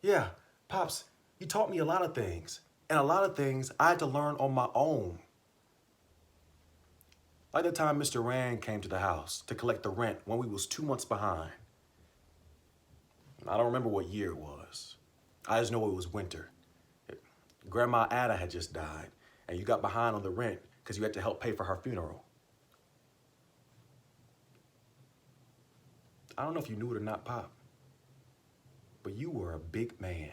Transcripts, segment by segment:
Yeah, Pops, you taught me a lot of things. And a lot of things I had to learn on my own. Like the time Mr. Rand came to the house to collect the rent when we was 2 months behind. I don't remember what year it was. I just know it was winter. Grandma Ada had just died, and you got behind on the rent because you had to help pay for her funeral. I don't know if you knew it or not, Pop, but you were a big man.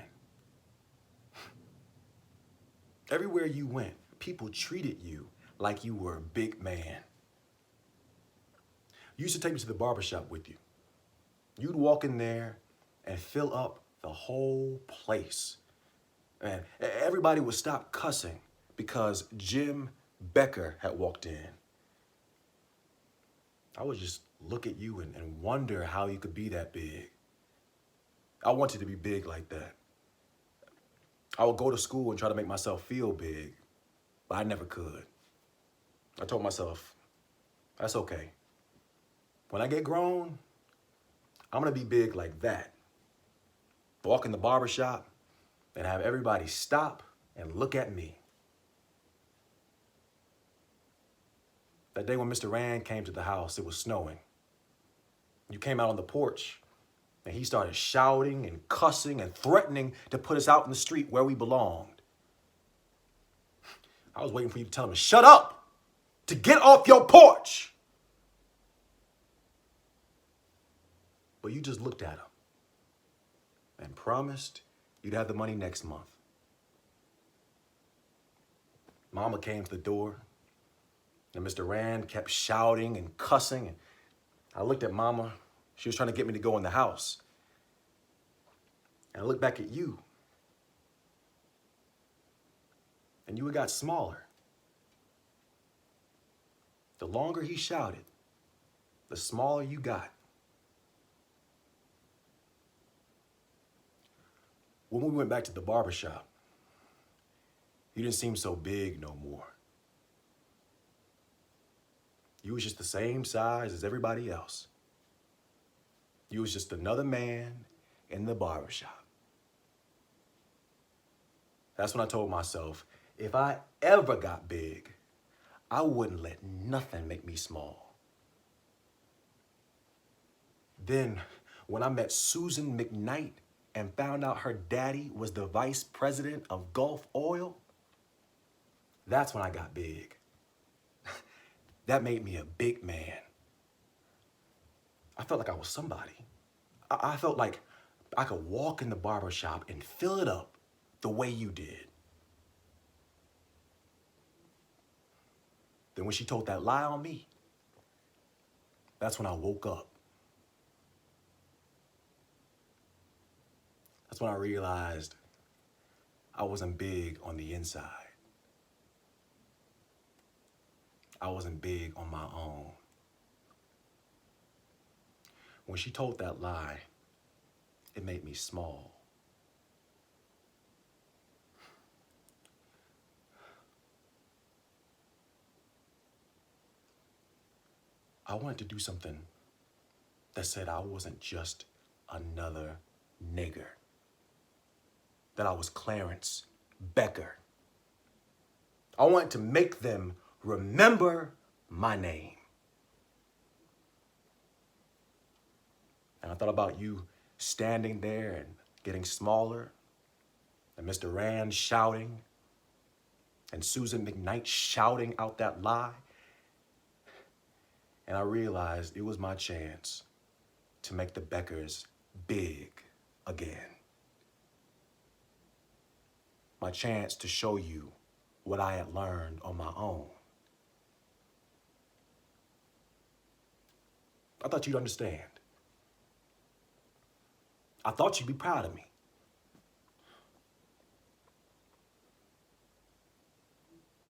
Everywhere you went, people treated you like you were a big man. You used to take me to the barbershop with you. You'd walk in there and fill up the whole place. And everybody would stop cussing because Jim Becker had walked in. I would just look at you and wonder how you could be that big. I wanted to be big like that. I would go to school and try to make myself feel big, but I never could. I told myself, that's okay. When I get grown, I'm gonna be big like that. Walk in the barbershop and have everybody stop and look at me. That day when Mr. Rand came to the house, it was snowing. You came out on the porch and he started shouting and cussing and threatening to put us out in the street where we belonged. I was waiting for you to tell him to shut up, to get off your porch. But you just looked at him and promised you'd have the money next month. Mama came to the door and Mr. Rand kept shouting and cussing. And I looked at Mama. She was trying to get me to go in the house. And I looked back at you. And you got smaller. The longer he shouted, the smaller you got. When we went back to the barbershop, you didn't seem so big no more. You was just the same size as everybody else. You was just another man in the barbershop. That's when I told myself, if I ever got big, I wouldn't let nothing make me small. Then, when I met Susan McKnight and found out her daddy was the vice president of Gulf Oil, that's when I got big. That made me a big man. I felt like I was somebody. I felt like I could walk in the barbershop and fill it up the way you did. Then when she told that lie on me, that's when I woke up. That's when I realized I wasn't big on the inside. I wasn't big on my own. When she told that lie, it made me small. I wanted to do something that said I wasn't just another nigger, that I was Clarence Becker. I wanted to make them remember my name. And I thought about you standing there and getting smaller, and Mr. Rand shouting, and Susan McKnight shouting out that lie. And I realized it was my chance to make the Beckers big again. My chance to show you what I had learned on my own. I thought you'd understand. I thought you'd be proud of me.